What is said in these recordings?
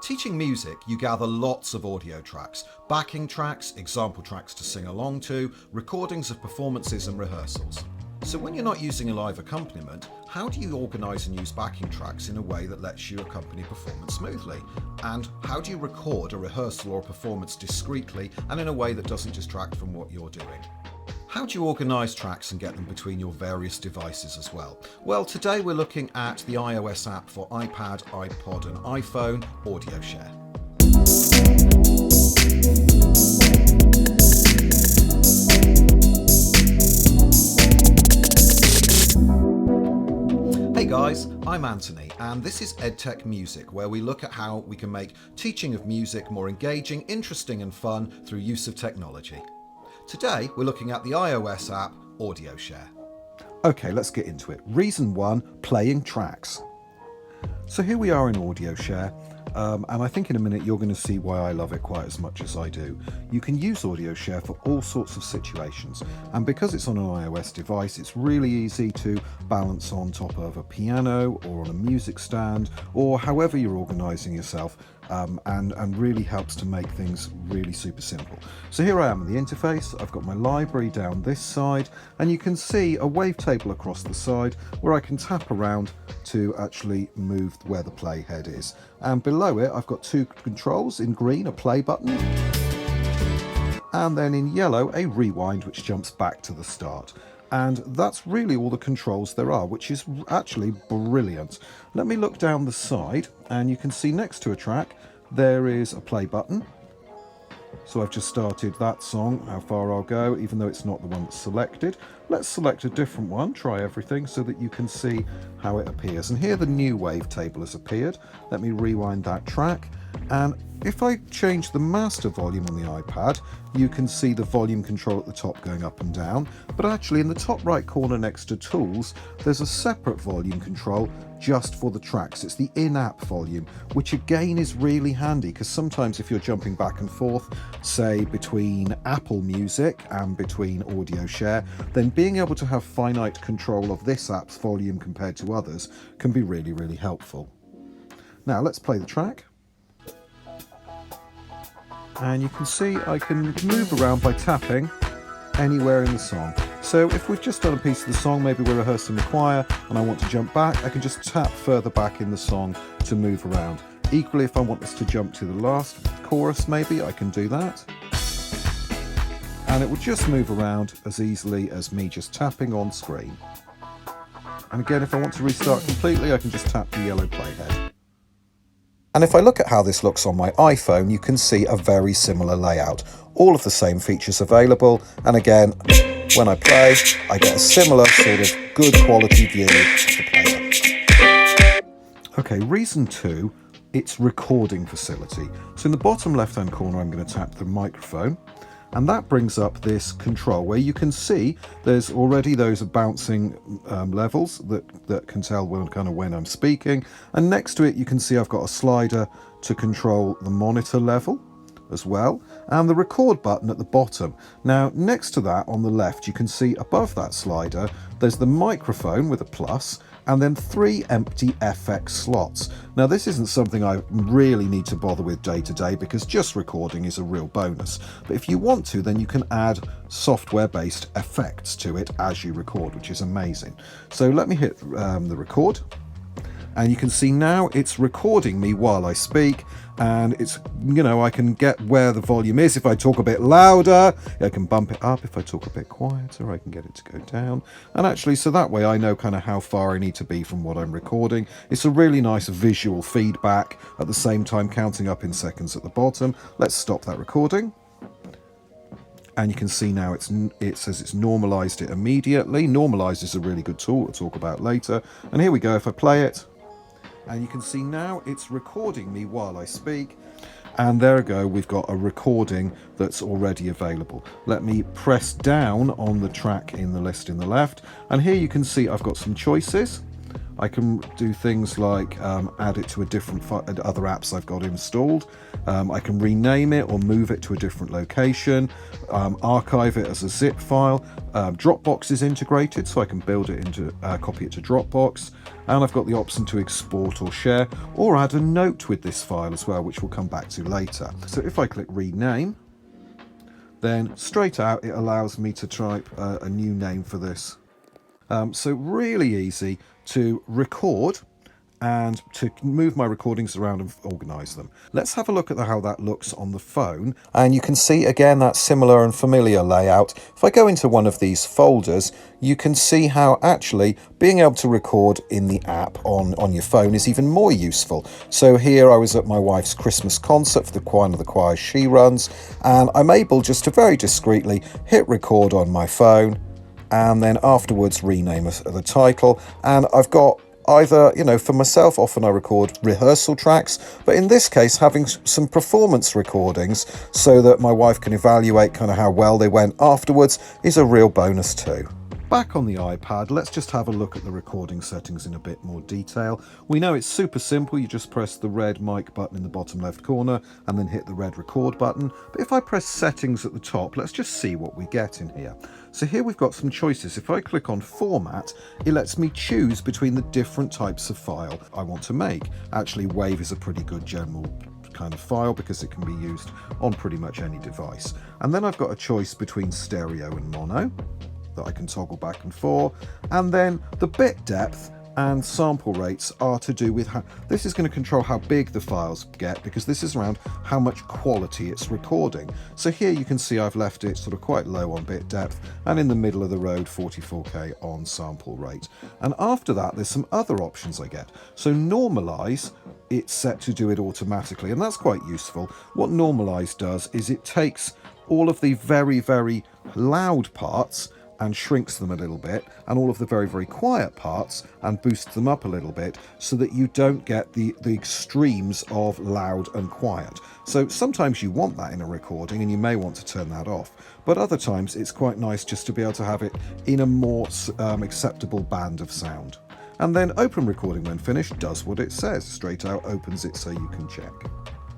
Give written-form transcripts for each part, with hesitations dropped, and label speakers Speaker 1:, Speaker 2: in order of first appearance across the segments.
Speaker 1: Teaching music, you gather lots of audio tracks, backing tracks, example tracks to sing along to, recordings of performances and rehearsals. So when you're not using a live accompaniment, how do you organise and use backing tracks in a way that lets you accompany performance smoothly? And how do you record a rehearsal or a performance discreetly and in a way that doesn't distract from what you're doing? How do you organise tracks and get them between your various devices as well? Well, today we're looking at the iOS app for iPad, iPod and iPhone, AudioShare. Hey guys, I'm Anthony and this is EdTechMusic, where we look at how we can make teaching of music more engaging, interesting and fun through use of technology. Today we're looking at the iOS app AudioShare. Okay, let's get into it. Reason 1, playing tracks. So here we are in AudioShare, and I think in a minute you're going to see why I love it quite as much as I do. You can use AudioShare for all sorts of situations, and because it's on an iOS device, it's really easy to balance on top of a piano or on a music stand, or however you're organising yourself, and really helps to make things really super simple. So here I am in the interface. I've got my library down this side, and you can see a wavetable across the side where I can tap around to actually move where the playhead is. And below it I've got 2 controls. In green, a play button, and then in yellow a rewind, which jumps back to the start. And that's really all the controls there are, which is actually brilliant. Let me look down the side and you can see next to a track there is a play button. So I've just started that song, how far I'll go, even though it's not the one that's selected. Let's select a different one, try everything, so that you can see how it appears. And here the new wavetable has appeared. Let me rewind that track. And if I change the master volume on the iPad, you can see the volume control at the top going up and down. But actually in the top right corner next to Tools, there's a separate volume control just for the tracks. It's the in-app volume, which again is really handy because sometimes if you're jumping back and forth, say between Apple Music and between AudioShare, then being able to have finite control of this app's volume compared to others can be really, really helpful. Now let's play the track. And you can see I can move around by tapping anywhere in the song. So if we've just done a piece of the song, maybe we're rehearsing the choir and I want to jump back, I can just tap further back in the song to move around. Equally, if I want us to jump to the last chorus, maybe I can do that. And it will just move around as easily as me just tapping on screen. And again, if I want to restart completely, I can just tap the yellow playhead. And if I look at how this looks on my iPhone, you can see a very similar layout. All of the same features available, and again, when I play, I get a similar sort of good quality view of the player. Okay, reason 2, it's recording facility. So in the bottom left-hand corner, I'm going to tap the microphone, and that brings up this control where you can see there's already those bouncing levels that can tell when I'm speaking. And next to it, you can see I've got a slider to control the monitor level as well, and the record button at the bottom. Now, next to that on the left, you can see above that slider, there's the microphone with a plus, and then 3 empty FX slots. Now, this isn't something I really need to bother with day to day because just recording is a real bonus. But if you want to, then you can add software-based effects to it as you record, which is amazing. So let me hit the record. And you can see now it's recording me while I speak, and it's, I can get where the volume is. If I talk a bit louder, I can bump it up. If I talk a bit quieter, I can get it to go down. And actually, so that way I know kind of how far I need to be from what I'm recording. It's a really nice visual feedback, at the same time counting up in seconds at the bottom. Let's stop that recording. And you can see now it says it's normalized it immediately. Normalize is a really good tool we'll talk about later. And here we go, if I play it, and you can see now it's recording me while I speak. And there we go, we've got a recording that's already available. Let me press down on the track in the list in the left. And here you can see I've got some choices. I can do things like add it to a different other apps I've got installed. I can rename it or move it to a different location, archive it as a zip file. Dropbox is integrated, so I can build it into, copy it to Dropbox. And I've got the option to export or share, or add a note with this file as well, which we'll come back to later. So if I click rename, then straight out it allows me to type a new name for this. So really easy to record and to move my recordings around and organise them. Let's have a look at how that looks on the phone. And you can see again that similar and familiar layout. If I go into one of these folders, you can see how actually being able to record in the app on your phone is even more useful. So here I was at my wife's Christmas concert for one of the choirs she runs, and I'm able just to very discreetly hit record on my phone and then afterwards rename the title. And I've got either, for myself, often I record rehearsal tracks, but in this case, having some performance recordings so that my wife can evaluate kind of how well they went afterwards is a real bonus too. Back on the iPad, let's just have a look at the recording settings in a bit more detail. We know it's super simple. You just press the red mic button in the bottom left corner and then hit the red record button. But if I press settings at the top, let's just see what we get in here. So here we've got some choices. If I click on format, it lets me choose between the different types of file I want to make. Actually, WAV is a pretty good general kind of file because it can be used on pretty much any device. And then I've got a choice between stereo and mono that I can toggle back and forth, and then the bit depth and sample rates are to do with how this is going to control how big the files get, because this is around how much quality it's recording. So here you can see I've left it sort of quite low on bit depth and in the middle of the road 44K on sample rate. And after that there's some other options I get. So normalize, it's set to do it automatically, and that's quite useful. What normalize does is it takes all of the very, very loud parts and shrinks them a little bit, and all of the very, very quiet parts and boosts them up a little bit, so that you don't get the extremes of loud and quiet. So sometimes you want that in a recording and you may want to turn that off, but other times it's quite nice just to be able to have it in a more acceptable band of sound. And then open recording when finished does what it says, straight out opens it so you can check.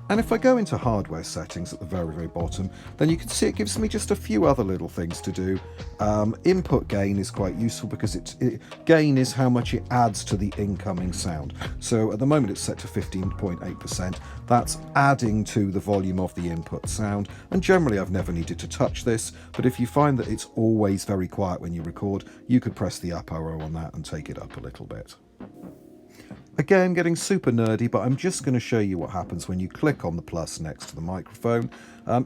Speaker 1: And if I go into hardware settings at the very, very bottom, then you can see it gives me just a few other little things to do. Input gain is quite useful because gain is how much it adds to the incoming sound. So at the moment it's set to 15.8%. That's adding to the volume of the input sound. And generally I've never needed to touch this, but if you find that it's always very quiet when you record, you could press the up arrow on that and take it up a little bit. Again, getting super nerdy, but I'm just going to show you what happens when you click on the plus next to the microphone.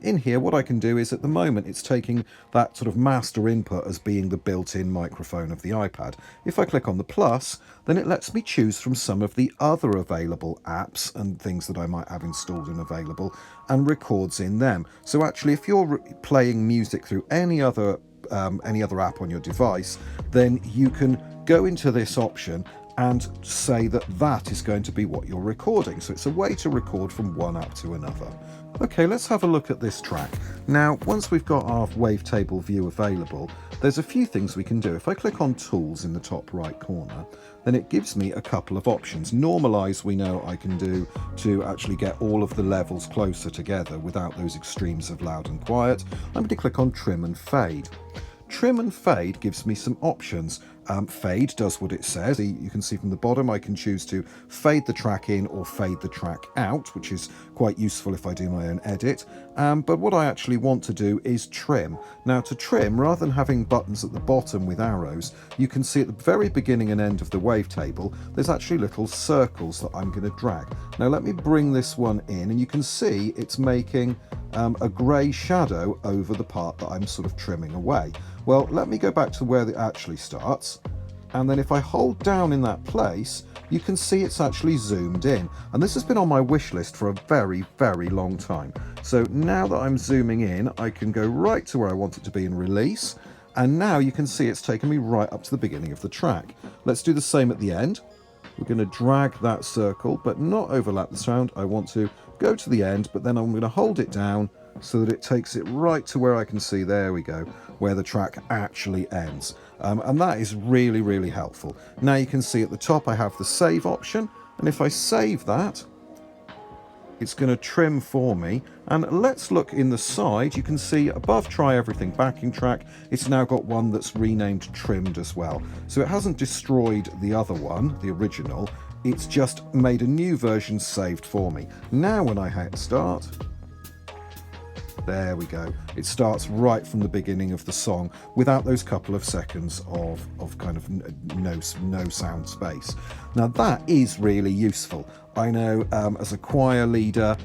Speaker 1: In here, what I can do is, at the moment, it's taking that sort of master input as being the built-in microphone of the iPad. If I click on the plus, then it lets me choose from some of the other available apps and things that I might have installed and available, and records in them. So actually, if you're playing music through any other app on your device, then you can go into this option and say that that is going to be what you're recording. So it's a way to record from one app to another. Okay, let's have a look at this track. Now, once we've got our wavetable view available, there's a few things we can do. If I click on Tools in the top right corner, then it gives me a couple of options. Normalize, we know I can do to actually get all of the levels closer together without those extremes of loud and quiet. I'm going to click on Trim and Fade. Trim and Fade gives me some options. Fade does what it says. You can see from the bottom I can choose to fade the track in or fade the track out, which is quite useful if I do my own edit. But what I actually want to do is trim. Now, to trim, rather than having buttons at the bottom with arrows, you can see at the very beginning and end of the wavetable there's actually little circles that I'm going to drag. Now let me bring this one in, and you can see it's making a grey shadow over the part that I'm sort of trimming away. Well, let me go back to where it actually starts, and then if I hold down in that place, you can see it's actually zoomed in. And this has been on my wish list for a very, very long time. So now that I'm zooming in, I can go right to where I want it to be in release, and now you can see it's taken me right up to the beginning of the track. Let's do the same at the end. We're going to drag that circle, but not overlap the sound. I want to go to the end, but then I'm going to hold it down so that it takes it right to where I can see, there we go, where the track actually ends. And that is really, really helpful. Now you can see at the top I have the save option, and if I save that, it's going to trim for me. And let's look in the side. You can see above Try Everything backing track, it's now got one that's renamed Trimmed as well. So it hasn't destroyed the other one, the original, it's just made a new version saved for me. Now when I hit start, there we go. It starts right from the beginning of the song without those couple of seconds of kind of no sound space. Now that is really useful. I know as a choir leader,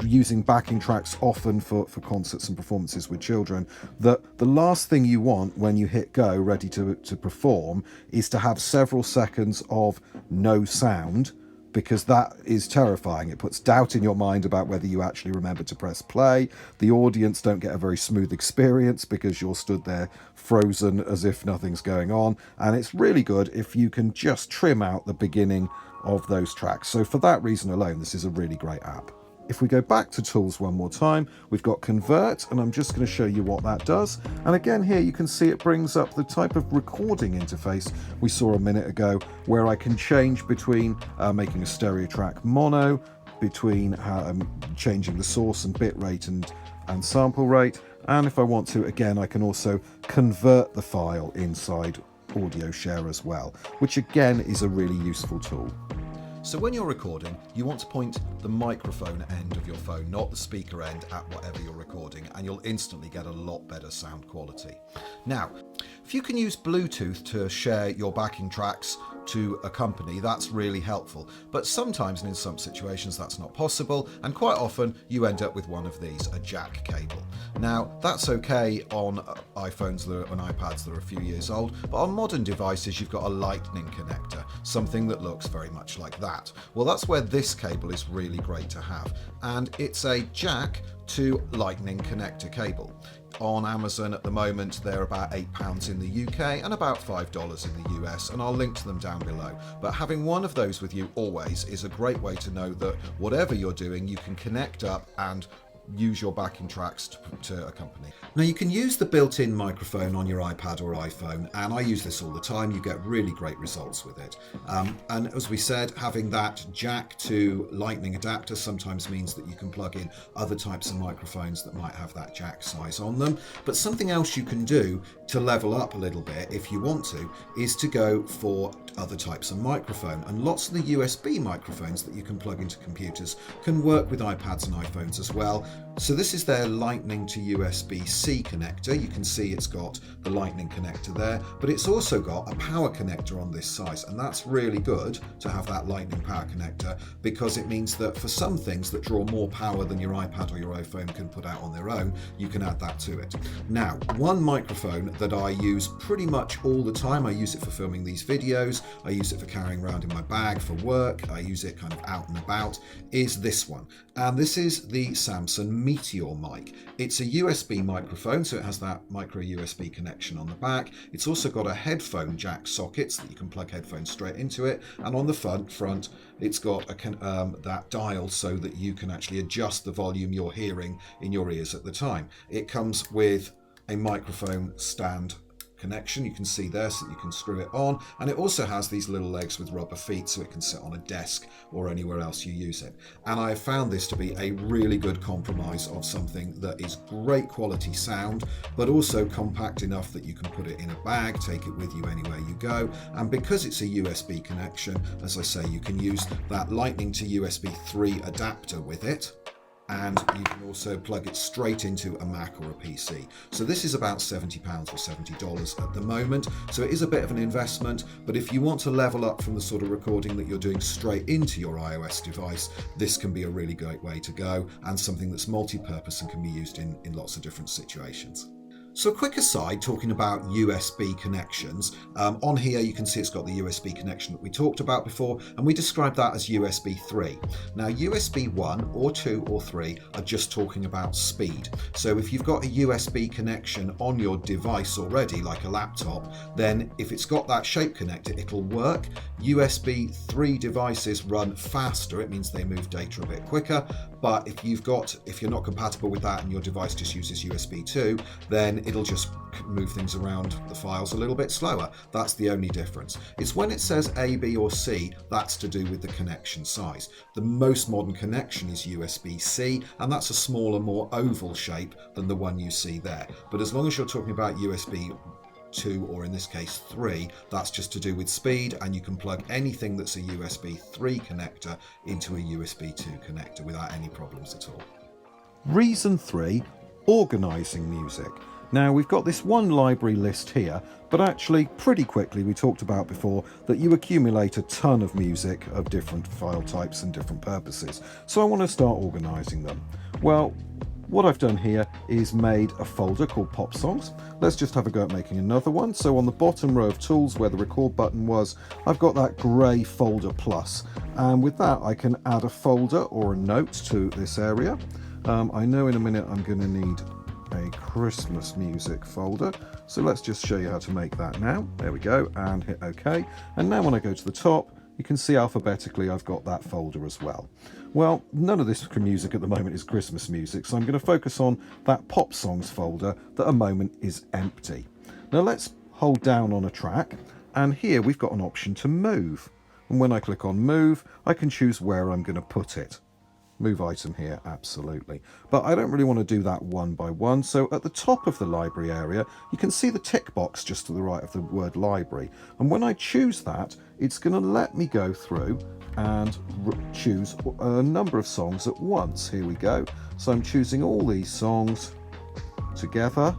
Speaker 1: using backing tracks often for concerts and performances with children, that the last thing you want when you hit go ready to perform is to have several seconds of no sound, because that is terrifying. It puts doubt in your mind about whether you actually remember to press play. The audience don't get a very smooth experience because you're stood there frozen as if nothing's going on. And it's really good if you can just trim out the beginning of those tracks. So for that reason alone, this is a really great app. If we go back to tools one more time, we've got convert, and I'm just going to show you what that does. And again, here you can see it brings up the type of recording interface we saw a minute ago, where I can change between making a stereo track mono, between changing the source and bit rate and sample rate. And if I want to, again, I can also convert the file inside AudioShare as well, which again is a really useful tool.
Speaker 2: So when you're recording, you want to point the microphone end of your phone, not the speaker end, at whatever you're recording, and you'll instantly get a lot better sound quality. Now, if you can use Bluetooth to share your backing tracks to a company, that's really helpful. But sometimes and in some situations that's not possible, and quite often you end up with one of these, a jack cable. Now, that's okay on iPhones and iPads that are a few years old, but on modern devices you've got a lightning connector, something that looks very much like that. Well, that's where this cable is really great to have, and it's a jack to lightning connector cable. On Amazon at the moment they're about £8 in the UK and about $5 in the US, and I'll link to them down below. But having one of those with you always is a great way to know that whatever you're doing you can connect up and use your backing tracks to accompany. Now you can use the built-in microphone on your iPad or iPhone, and I use this all the time. You get really great results with it. And as we said, having that jack to lightning adapter sometimes means that you can plug in other types of microphones that might have that jack size on them. But something else you can do to level up a little bit if you want to is to go for other types of microphone, and lots of the USB microphones that you can plug into computers can work with iPads and iPhones as well. So this is their lightning to USB-C connector. You can see it's got the lightning connector there, but it's also got a power connector on this side, and that's really good to have that lightning power connector, because it means that for some things that draw more power than your iPad or your iPhone can put out on their own, you can add that to it. Now, one microphone that I use pretty much all the time, I use it for filming these videos, I use it for carrying around in my bag for work, I use it kind of out and about, is this one. And this is the Samsung Meteor mic. It's a USB microphone, so it has that micro USB connection on the back. It's also got a headphone jack socket so that you can plug headphones straight into it, and on the front it's got that dial so that you can actually adjust the volume you're hearing in your ears at the time. It comes with a microphone stand connection, you can see there, so that you can screw it on, and it also has these little legs with rubber feet so it can sit on a desk or anywhere else you use it. And I have found this to be a really good compromise of something that is great quality sound, but also compact enough that you can put it in a bag, take it with you anywhere you go. And because it's a USB connection, as I say, you can use that lightning to USB 3 adapter with it, and you can also plug it straight into a Mac or a PC. So this is about £70 or $70 at the moment, so it is a bit of an investment, but if you want to level up from the sort of recording that you're doing straight into your iOS device, this can be a really great way to go, and something that's multi-purpose and can be used in lots of different situations. So a quick aside, talking about USB connections, on here you can see it's got the USB connection that we talked about before, and we described that as USB 3. Now USB 1 or 2 or 3 are just talking about speed. So if you've got a USB connection on your device already, like a laptop, then if it's got that shape connector, it'll work. USB 3 devices run faster, it means they move data a bit quicker, but if you're not compatible with that and your device just uses USB 2, then it'll just move things around the files a little bit slower. That's the only difference. It's when it says A, B or C, that's to do with the connection size. The most modern connection is USB-C, and that's a smaller, more oval shape than the one you see there. But as long as you're talking about USB 2, or in this case 3, that's just to do with speed, and you can plug anything that's a USB 3 connector into a USB 2 connector without any problems at all.
Speaker 1: Reason 3, organising music. Now we've got this one library list here, but actually pretty quickly we talked about before that you accumulate a ton of music of different file types and different purposes. So I want to start organising them. Well, what I've done here is made a folder called Pop Songs. Let's just have a go at making another one. So on the bottom row of tools where the record button was, I've got that grey folder plus. And with that I can add a folder or a note to this area. I know in a minute I'm going to need a Christmas music folder, so let's just show you how to make that now. There we go, and hit OK. And now when I go to the top, you can see alphabetically I've got that folder as well. Well, none of this music at the moment is Christmas music, so I'm going to focus on that Pop Songs folder that at the moment is empty. Now let's hold down on a track, and here we've got an option to move. And when I click on move, I can choose where I'm going to put it. Move item here, absolutely. But I don't really want to do that one by one, so at the top of the library area, you can see the tick box just to the right of the word library. And when I choose that, it's going to let me go through and choose a number of songs at once. Here we go. So I'm choosing all these songs together.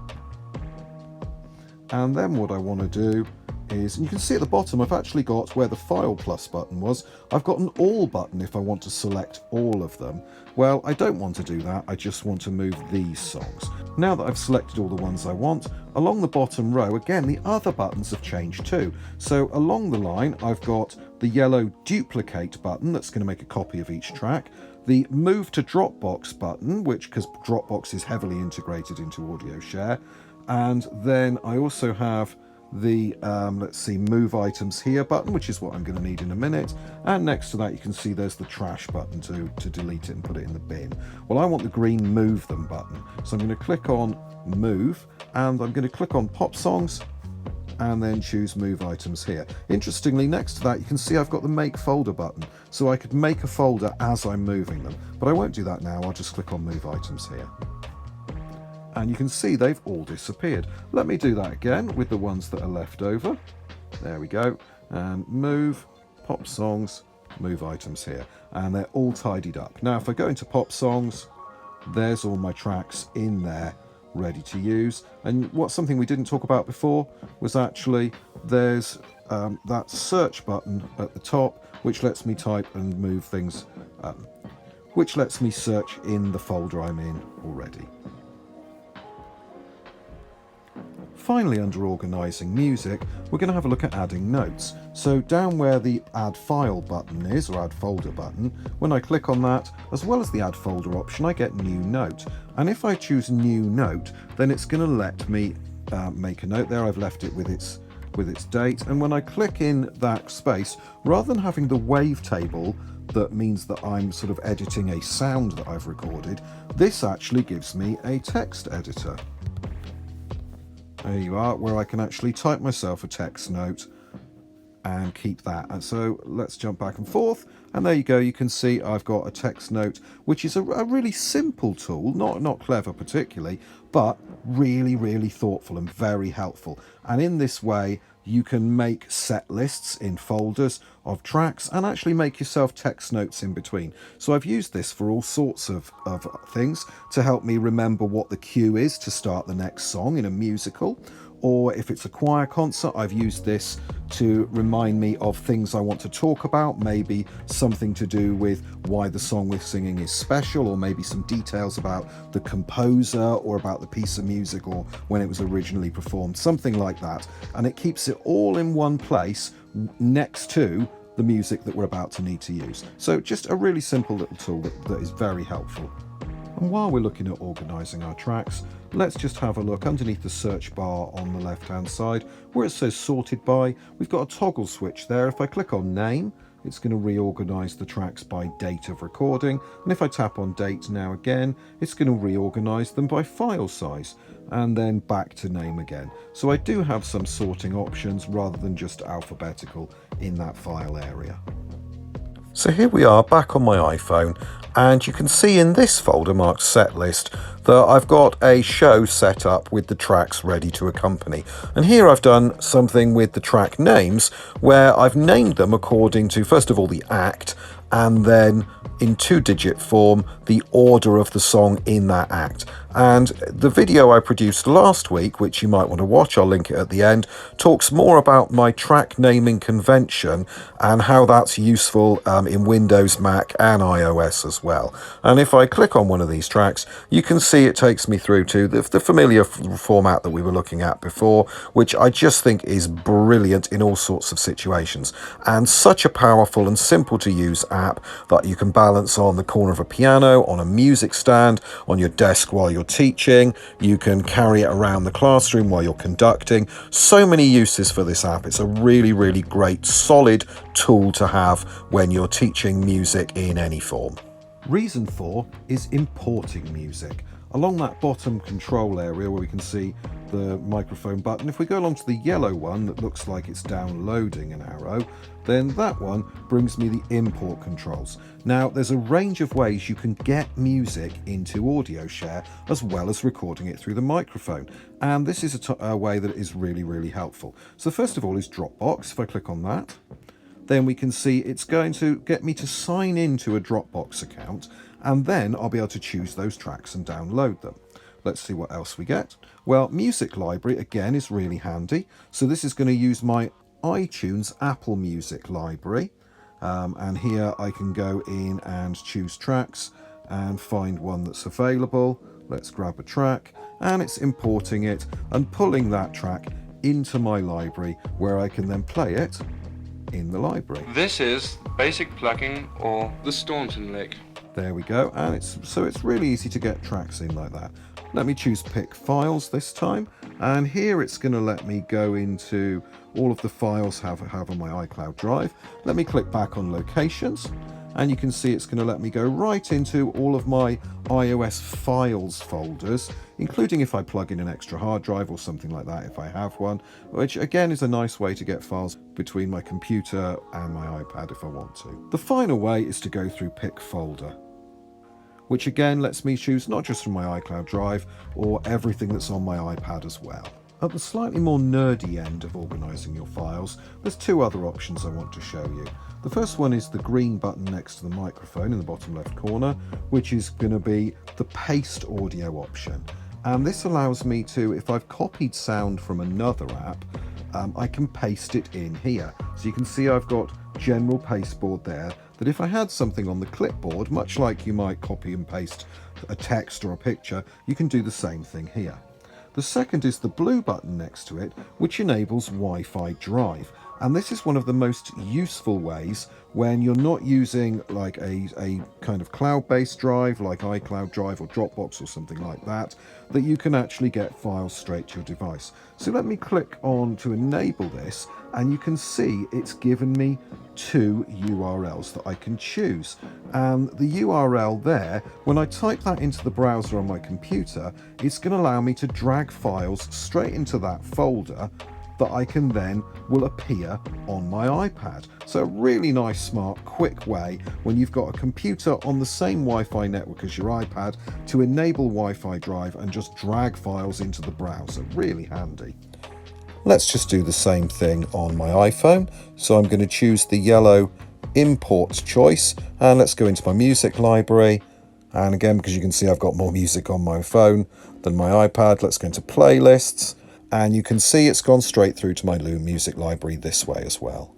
Speaker 1: And then what I want to do is, and you can see at the bottom I've actually got where the file plus button was, I've got an all button if I want to select all of them. Well, I don't want to do that, I just want to move these songs. Now that I've selected all the ones I want, along the bottom row, again, the other buttons have changed too. So along the line, I've got the yellow duplicate button that's going to make a copy of each track, the move to Dropbox button, which, because Dropbox is heavily integrated into AudioShare, and then I also have the let's see, move items here button, which is what I'm going to need in a minute, and next to that you can see there's the trash button to delete it and put it in the bin. Well, I want the green move them button, so I'm going to click on move, and I'm going to click on Pop Songs and then choose move items here. Interestingly, next to that you can see I've got the make folder button, so I could make a folder as I'm moving them, but I won't do that now. I'll just click on move items here. And you can see they've all disappeared. Let me do that again with the ones that are left over. There we go. And move, Pop Songs, move items here. And they're all tidied up. Now if I go into Pop Songs, there's all my tracks in there ready to use. And what's something we didn't talk about before was actually there's that search button at the top, which lets me type and move things, which lets me search in the folder I'm in already. Finally, under Organising Music, we're going to have a look at adding notes. So down where the Add File button is, or Add Folder button, when I click on that, as well as the Add Folder option, I get New Note. And if I choose New Note, then it's going to let me make a note there. I've left it with its date. And when I click in that space, rather than having the wavetable that means that I'm sort of editing a sound that I've recorded, this actually gives me a text editor. There you are, where I can actually type myself a text note and keep that. And so let's jump back and forth, and there you go. You can see I've got a text note, which is a really simple tool, not clever particularly, but really, really thoughtful and very helpful. And in this way, you can make set lists in folders of tracks and actually make yourself text notes in between. So I've used this for all sorts of things to help me remember what the cue is to start the next song in a musical, or if it's a choir concert, I've used this to remind me of things I want to talk about, maybe something to do with why the song we're singing is special, or maybe some details about the composer or about the piece of music or when it was originally performed, something like that. And it keeps it all in one place next to the music that we're about to need to use. So just a really simple little tool that is very helpful. And while we're looking at organising our tracks, let's just have a look underneath the search bar on the left hand side where it says sorted by. We've got a toggle switch there. If I click on name, it's going to reorganise the tracks by date of recording, and if I tap on date now again, it's going to reorganise them by file size, and then back to name again. So I do have some sorting options rather than just alphabetical in that file area. So here we are back on my iPhone, and you can see in this folder marked set list that I've got a show set up with the tracks ready to accompany. And here I've done something with the track names where I've named them according to, first of all, the act, and then in 2-digit form the order of the song in that act. And the video I produced last week, which you might want to watch, I'll link it at the end, talks more about my track naming convention and how that's useful in Windows, Mac and iOS as well. And if I click on one of these tracks, you can see it takes me through to the familiar format that we were looking at before, which I just think is brilliant in all sorts of situations, and such a powerful and simple to use app that you can balance on the corner of a piano, on a music stand, on your desk while you're teaching. You can carry it around the classroom while you're conducting. So many uses for this app. It's a really, really great, solid tool to have when you're teaching music in any form. Reason 4 is importing music. Along that bottom control area where we can see the microphone button, if we go along to the yellow one that looks like it's downloading an arrow, then that one brings me the import controls. Now there's a range of ways you can get music into AudioShare as well as recording it through the microphone, and this is a way that is really, really helpful. So first of all is Dropbox. If I click on that, then we can see it's going to get me to sign into a Dropbox account, and then I'll be able to choose those tracks and download them. Let's see what else we get. Well, Music Library again is really handy. So this is going to use my iTunes Apple Music library, and here I can go in and choose tracks and find one that's available. Let's grab a track, and it's importing it and pulling that track into my library where I can then play it in the library.
Speaker 3: This is basic plugging or the Staunton lick.
Speaker 1: There we go, and it's really easy to get tracks in like that. Let me choose pick files this time, and here it's going to let me go into all of the files I have on my iCloud drive. Let me click back on locations, and you can see it's going to let me go right into all of my iOS files folders, including if I plug in an extra hard drive or something like that if I have one, which again is a nice way to get files between my computer and my iPad if I want to. The final way is to go through pick folder, which again lets me choose not just from my iCloud drive or everything that's on my iPad as well. At the slightly more nerdy end of organising your files, there's two other options I want to show you. The first one is the green button next to the microphone in the bottom left corner, which is going to be the paste audio option. And this allows me to, if I've copied sound from another app, I can paste it in here. So you can see I've got general pasteboard there, that if I had something on the clipboard, much like you might copy and paste a text or a picture, you can do the same thing here. The second is the blue button next to it, which enables Wi-Fi drive. And this is one of the most useful ways when you're not using like a kind of cloud-based drive like iCloud Drive or Dropbox or something like that, that you can actually get files straight to your device. So let me click on to enable this, and you can see it's given me two URLs that I can choose. And the URL there, when I type that into the browser on my computer, it's going to allow me to drag files straight into that folder that I can then will appear on my iPad. So a really nice, smart, quick way when you've got a computer on the same Wi-Fi network as your iPad to enable Wi-Fi drive and just drag files into the browser. Really handy. Let's just do the same thing on my iPhone. So I'm going to choose the yellow import choice, and let's go into my music library. And again, because you can see I've got more music on my phone than my iPad, let's go into playlists. And you can see it's gone straight through to my Loom music library this way as well.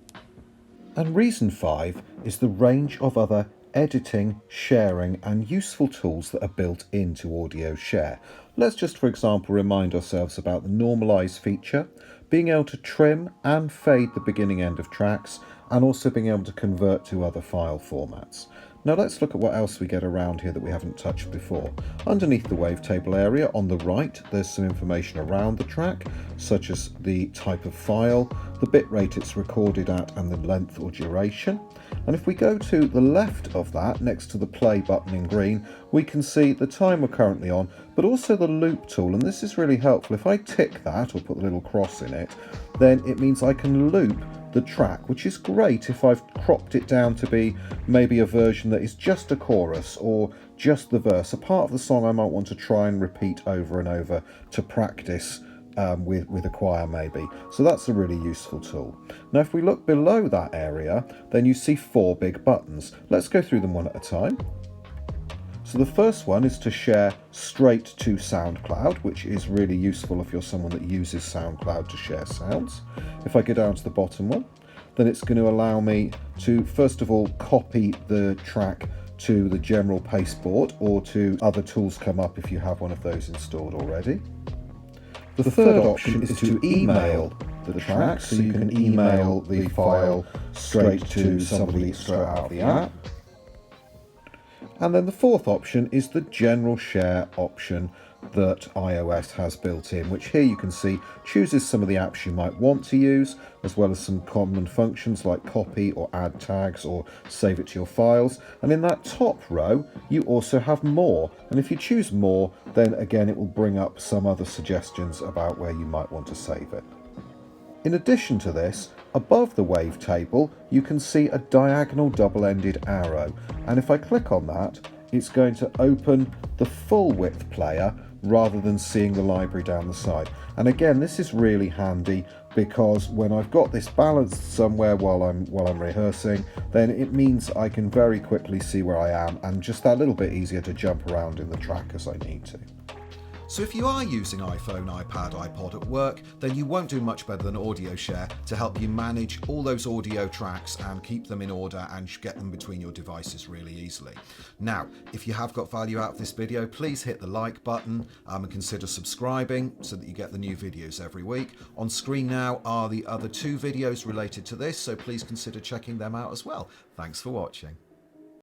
Speaker 1: And reason 5 is the range of other editing, sharing and useful tools that are built into AudioShare. Let's just, for example, remind ourselves about the normalize feature, being able to trim and fade the beginning end of tracks, and also being able to convert to other file formats. Now let's look at what else we get around here that we haven't touched before. Underneath the wavetable area on the right, there's some information around the track, such as the type of file, the bitrate it's recorded at and the length or duration. And if we go to the left of that, next to the play button in green, we can see the time we're currently on, but also the loop tool. And this is really helpful. If I tick that or put the little cross in it, then it means I can loop the track, which is great if I've cropped it down to be maybe a version that is just a chorus or just the verse, a part of the song I might want to try and repeat over and over to practice with a choir maybe. So that's a really useful tool. Now if we look below that area, then you see 4 big buttons. Let's go through them one at a time. So the first one is to share straight to SoundCloud, which is really useful if you're someone that uses SoundCloud to share sounds. If I go down to the bottom one, then it's going to allow me to first of all copy the track to the general pasteboard, or to other tools come up if you have one of those installed already. The third option is to email the track, so you can email the file straight to somebody straight out of the app. And then the fourth option is the general share option that iOS has built in, which here you can see chooses some of the apps you might want to use, as well as some common functions like copy or add tags or save it to your files. And in that top row, you also have more. And if you choose more, then again, it will bring up some other suggestions about where you might want to save it. In addition to this, above the wavetable, you can see a diagonal double-ended arrow. And if I click on that, it's going to open the full width player rather than seeing the library down the side. And again, this is really handy because when I've got this balanced somewhere while I'm rehearsing, then it means I can very quickly see where I am and just that little bit easier to jump around in the track as I need to.
Speaker 2: So if you are using iPhone, iPad, iPod at work, then you won't do much better than AudioShare to help you manage all those audio tracks and keep them in order and get them between your devices really easily. Now, if you have got value out of this video, please hit the like button and consider subscribing so that you get the new videos every week. On screen now are the other 2 videos related to this, so please consider checking them out as well. Thanks for watching.